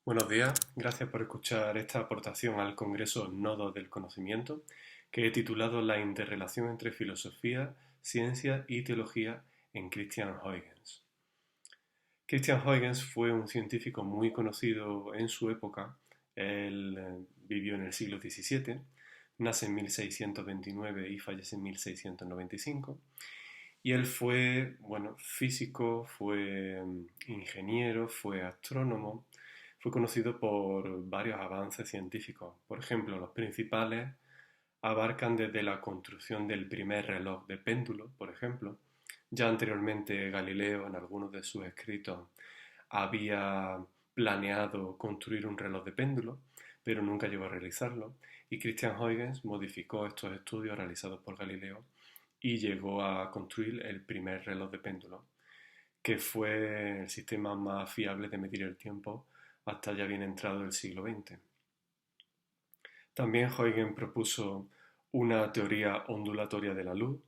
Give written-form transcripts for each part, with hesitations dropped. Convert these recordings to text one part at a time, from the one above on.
Buenos días, gracias por escuchar esta aportación al Congreso Nodos del Conocimiento, que he titulado La interrelación entre filosofía, ciencia y teología en Christian Huygens. Christian Huygens fue un científico muy conocido en su época. Él vivió en el siglo XVII, nace en 1629 y fallece en 1695. Y él fue, físico, fue ingeniero, fue astrónomo, fue conocido por varios avances científicos. Por ejemplo, los principales abarcan desde la construcción del primer reloj de péndulo, por ejemplo. Ya anteriormente Galileo, en algunos de sus escritos, había planeado construir un reloj de péndulo, pero nunca llegó a realizarlo. Y Christian Huygens modificó estos estudios realizados por Galileo y llegó a construir el primer reloj de péndulo, que fue el sistema más fiable de medir el tiempo hasta ya bien entrado el siglo XX. También Huygens propuso una teoría ondulatoria de la luz,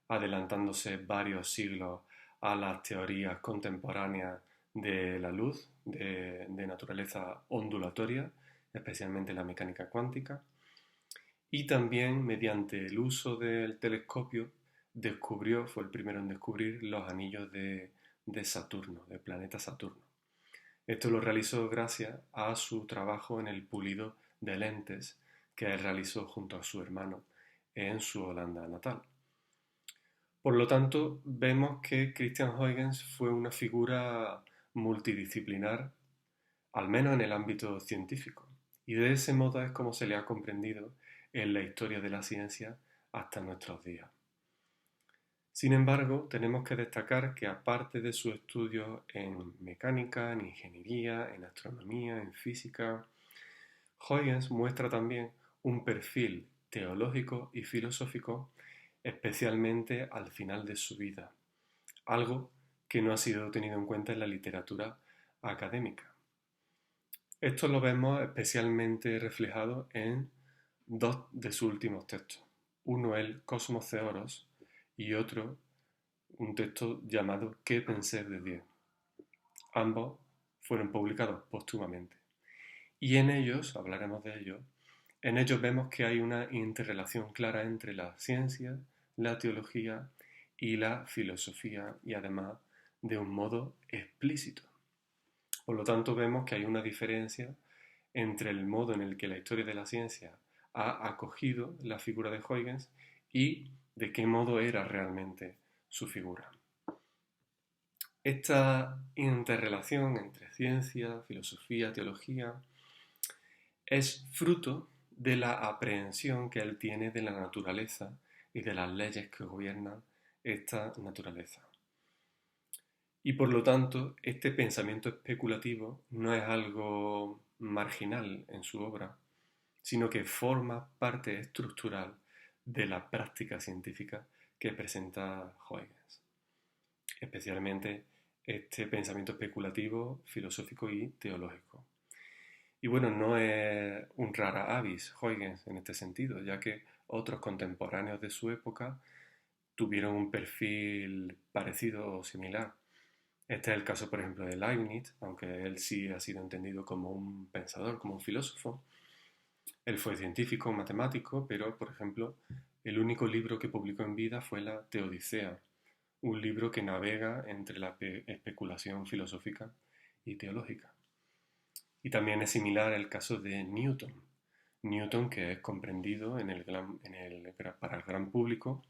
adelantándose varios siglos a las teorías contemporáneas de la luz de naturaleza ondulatoria, especialmente la mecánica cuántica. Y también mediante el uso del telescopio fue el primero en descubrir los anillos de Saturno, del planeta Saturno. Esto lo realizó gracias a su trabajo en el pulido de lentes que él realizó junto a su hermano en su Holanda natal. Por lo tanto, vemos que Christian Huygens fue una figura multidisciplinar, al menos en el ámbito científico, y de ese modo es como se le ha comprendido en la historia de la ciencia hasta nuestros días. Sin embargo, tenemos que destacar que aparte de sus estudios en mecánica, en ingeniería, en astronomía, en física, Huygens muestra también un perfil teológico y filosófico, especialmente al final de su vida, algo que no ha sido tenido en cuenta en la literatura académica. Esto lo vemos especialmente reflejado en dos de sus últimos textos. Uno, el Cosmos Theoros, y otro, un texto llamado ¿Qué pensé de Dios? Ambos fueron publicados póstumamente. Y en ellos, hablaremos de ellos, en ellos vemos que hay una interrelación clara entre la ciencia, la teología y la filosofía, y además de un modo explícito. Por lo tanto, vemos que hay una diferencia entre el modo en el que la historia de la ciencia ha acogido la figura de Huygens y de qué modo era realmente su figura. Esta interrelación entre ciencia, filosofía, teología es fruto de la aprehensión que él tiene de la naturaleza y de las leyes que gobiernan esta naturaleza. Y por lo tanto, este pensamiento especulativo no es algo marginal en su obra, sino que forma parte estructural de la práctica científica que presenta Huygens, especialmente este pensamiento especulativo, filosófico y teológico. Y bueno, no es un rara avis Huygens en este sentido, ya que otros contemporáneos de su época tuvieron un perfil parecido o similar. Este es el caso, por ejemplo, de Leibniz, aunque él sí ha sido entendido como un pensador, como un filósofo. Él fue científico, matemático, pero, por ejemplo, el único libro que publicó en vida fue la Teodicea, un libro que navega entre la especulación filosófica y teológica. Y también es similar el caso de Newton. Newton, que es comprendido para el gran público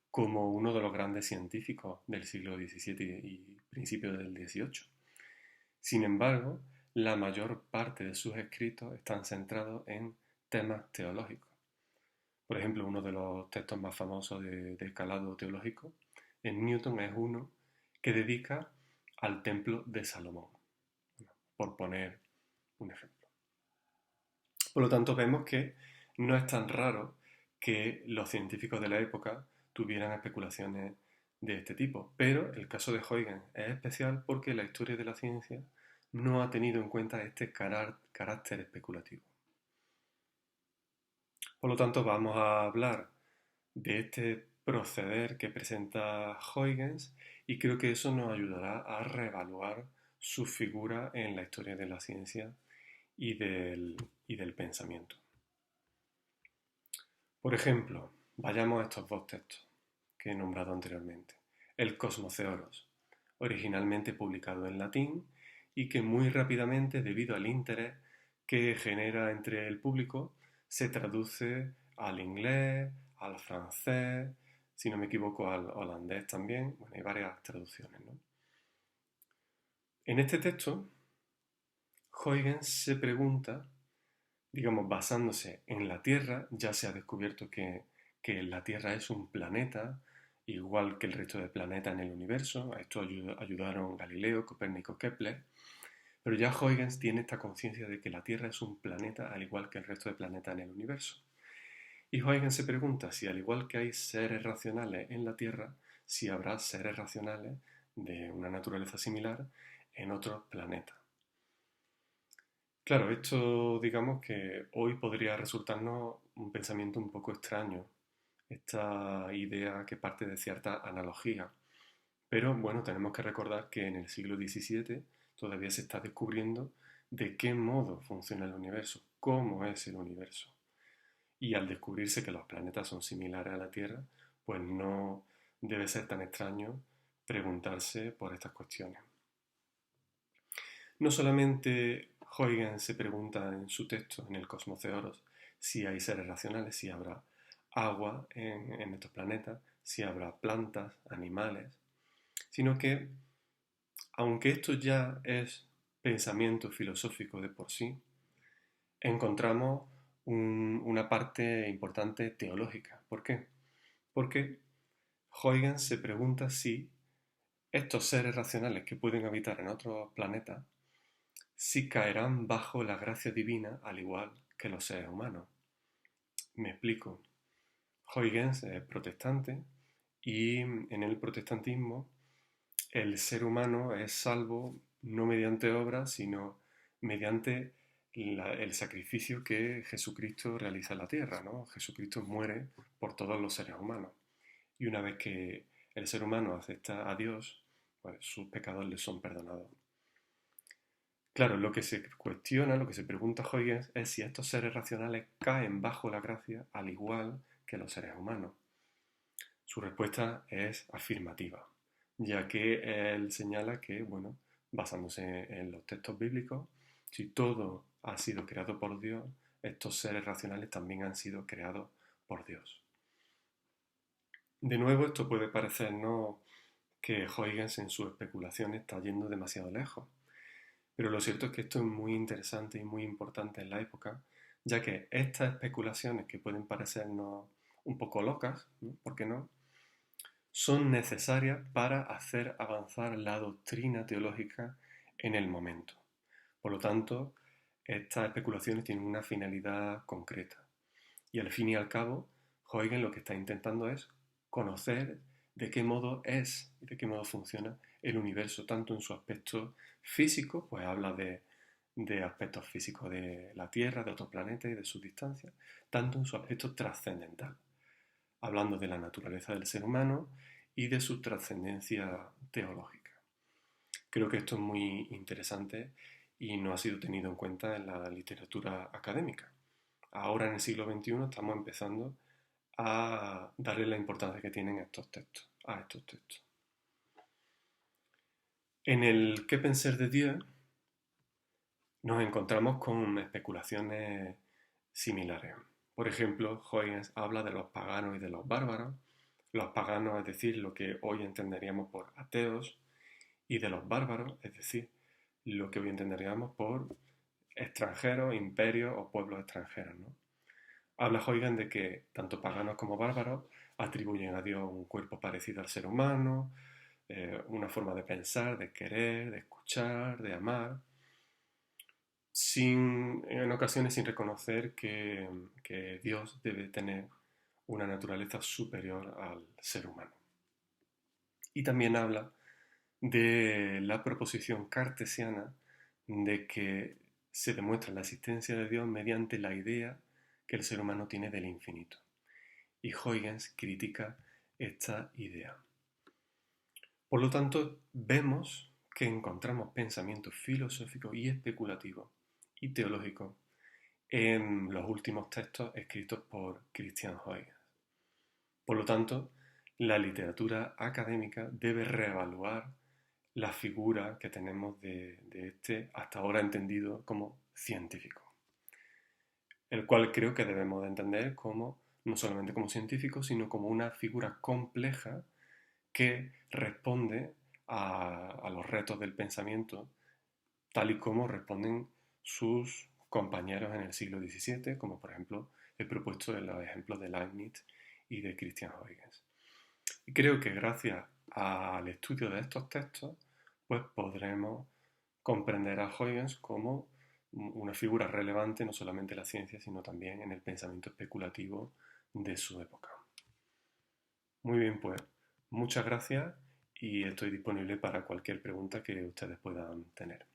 como uno de los grandes científicos del siglo XVII y principios del XVIII. Sin embargo, la mayor parte de sus escritos están centrados en temas teológicos. Por ejemplo, uno de los textos más famosos de escalado teológico en Newton es uno que dedica al templo de Salomón, por poner un ejemplo. Por lo tanto, vemos que no es tan raro que los científicos de la época tuvieran especulaciones de este tipo, pero el caso de Huygens es especial porque la historia de la ciencia no ha tenido en cuenta este carácter especulativo. Por lo tanto, vamos a hablar de este proceder que presenta Huygens y creo que eso nos ayudará a reevaluar su figura en la historia de la ciencia y del pensamiento. Por ejemplo, vayamos a estos dos textos que he nombrado anteriormente. El Cosmoceoros, originalmente publicado en latín y que muy rápidamente, debido al interés que genera entre el público, se traduce al inglés, al francés, si no me equivoco al holandés también. Bueno, hay varias traducciones, ¿no? En este texto, Huygens se pregunta, digamos, basándose en la Tierra, ya se ha descubierto que la Tierra es un planeta, igual que el resto de planetas en el universo. A esto ayudaron Galileo, Copérnico, Kepler. Pero ya Huygens tiene esta conciencia de que la Tierra es un planeta al igual que el resto de planetas en el universo. Y Huygens se pregunta si al igual que hay seres racionales en la Tierra, si habrá seres racionales de una naturaleza similar en otros planetas. Claro, esto digamos que hoy podría resultarnos un pensamiento un poco extraño, esta idea que parte de cierta analogía. Pero bueno, tenemos que recordar que en el siglo XVII todavía se está descubriendo de qué modo funciona el universo, cómo es el universo. Y al descubrirse que los planetas son similares a la Tierra, pues no debe ser tan extraño preguntarse por estas cuestiones. No solamente Huygens se pregunta en su texto, en el Cosmoceoros, si hay seres racionales, si habrá agua en estos planetas, si habrá plantas, animales, sino que, aunque esto ya es pensamiento filosófico de por sí, encontramos una parte importante teológica. ¿Por qué? Porque Huygens se pregunta si estos seres racionales que pueden habitar en otros planetas, si caerán bajo la gracia divina al igual que los seres humanos. Me explico. Huygens es protestante y en el protestantismo el ser humano es salvo no mediante obras, sino mediante el sacrificio que Jesucristo realiza en la tierra, ¿no? Jesucristo muere por todos los seres humanos. Y una vez que el ser humano acepta a Dios, pues sus pecados le son perdonados. Claro, lo que se cuestiona, lo que se pregunta Huygens es si estos seres racionales caen bajo la gracia al igual que los seres humanos. Su respuesta es afirmativa, ya que él señala que, bueno, basándose en los textos bíblicos, si todo ha sido creado por Dios, estos seres racionales también han sido creados por Dios. De nuevo, esto puede parecernos que Huygens en su especulación está yendo demasiado lejos, pero lo cierto es que esto es muy interesante y muy importante en la época, ya que estas especulaciones que pueden parecernos un poco locas, ¿no? ¿Por qué no?, son necesarias para hacer avanzar la doctrina teológica en el momento. Por lo tanto, estas especulaciones tienen una finalidad concreta. Y al fin y al cabo, Huygens lo que está intentando es conocer de qué modo es y de qué modo funciona el universo, tanto en su aspecto físico, pues habla de aspectos físicos de la Tierra, de otros planetas y de sus distancias, tanto en su aspecto trascendental, hablando de la naturaleza del ser humano y de su trascendencia teológica. Creo que esto es muy interesante y no ha sido tenido en cuenta en la literatura académica. Ahora en el siglo XXI estamos empezando a darle la importancia que tienen a estos textos. En el ¿Qué pensar de Dios? Nos encontramos con especulaciones similares. Por ejemplo, Huygens habla de los paganos y de los bárbaros. Los paganos, es decir, lo que hoy entenderíamos por ateos, y de los bárbaros, es decir, lo que hoy entenderíamos por extranjeros, imperios o pueblos extranjeros, ¿no? Habla Huygens de que tanto paganos como bárbaros atribuyen a Dios un cuerpo parecido al ser humano, una forma de pensar, de querer, de escuchar, de amar, en ocasiones sin reconocer que Dios debe tener una naturaleza superior al ser humano. Y también habla de la proposición cartesiana de que se demuestra la existencia de Dios mediante la idea que el ser humano tiene del infinito. Y Huygens critica esta idea. Por lo tanto, vemos que encontramos pensamientos filosóficos y especulativos y teológico en los últimos textos escritos por Christian Huygens. Por lo tanto, la literatura académica debe reevaluar la figura que tenemos de este hasta ahora entendido como científico, el cual creo que debemos de entender como no solamente como científico, sino como una figura compleja que responde a los retos del pensamiento tal y como responden sus compañeros en el siglo XVII, como por ejemplo he propuesto en los ejemplos de Leibniz y de Christian Huygens. Y creo que gracias al estudio de estos textos, pues podremos comprender a Huygens como una figura relevante no solamente en la ciencia, sino también en el pensamiento especulativo de su época. Muy bien, pues muchas gracias y estoy disponible para cualquier pregunta que ustedes puedan tener.